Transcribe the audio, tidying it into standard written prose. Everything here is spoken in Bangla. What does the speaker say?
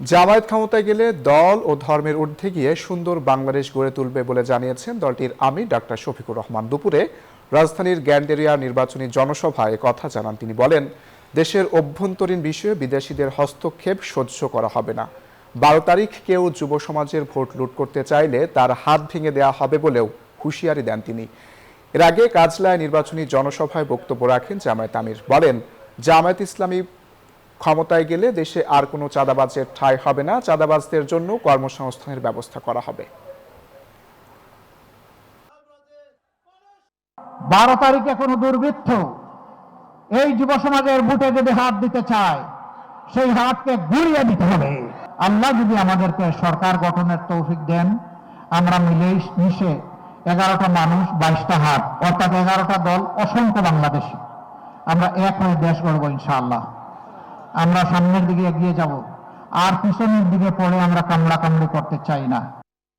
জামায়াত ক্ষমতায় গেলে দল ও ধর্মের ঊর্ধ্বে গিয়ে সুন্দর বাংলাদেশ গড়ে তুলবে বলে জানিয়েছেন দলটির আমির ডাক্তার শফিকুর রহমান। দুপুরে রাজধানীর গ্যান্ডেরিয়া নির্বাচনী জনসভায় কথা জানান তিনি। বলেন, দেশের অভ্যন্তরীণ বিষয়ে বিদেশিদের হস্তক্ষেপ সহ্য করা হবে না। 12 তারিখ কেউ যুব সমাজের ভোট লুট করতে চাইলে তার হাত ভেঙে দেওয়া হবে বলেও হুঁশিয়ারি দেন তিনি। এর আগে কাজলায় নির্বাচনী জনসভায় বক্তব্য রাখেন জামায়াত আমির। বলেন, জামায়াত ইসলামী ক্ষমতায় গেলে দেশে আর কোনো চাঁদাবাজের ঠাঁই হবে না। চাঁদাবাজদের জন্য কর্মসংস্থানের ব্যবস্থা করা হবে। 12 তারিখে কোনো দুর্বৃত্ত এই যুব সমাজের ভোটে যদি হাত দিতে চায়, সেই হাতকে গুঁড়িয়ে দিতে হবে। আল্লাহ যদি আমাদেরকে সরকার গঠনের তৌফিক দেন, আমরা মিশে 11টা মানুষ 22টা হাত, অর্থাৎ 11টা দল, অসংখ্য বাংলাদেশি, আমরা এক হয়ে দেশ গড়ব ইনশাআল্লাহ। আমরা সামনের দিকে এগিয়ে যাব, আর পিছনের দিকে পড়ে আমরা কামড়াকামড়ি করতে চাই না।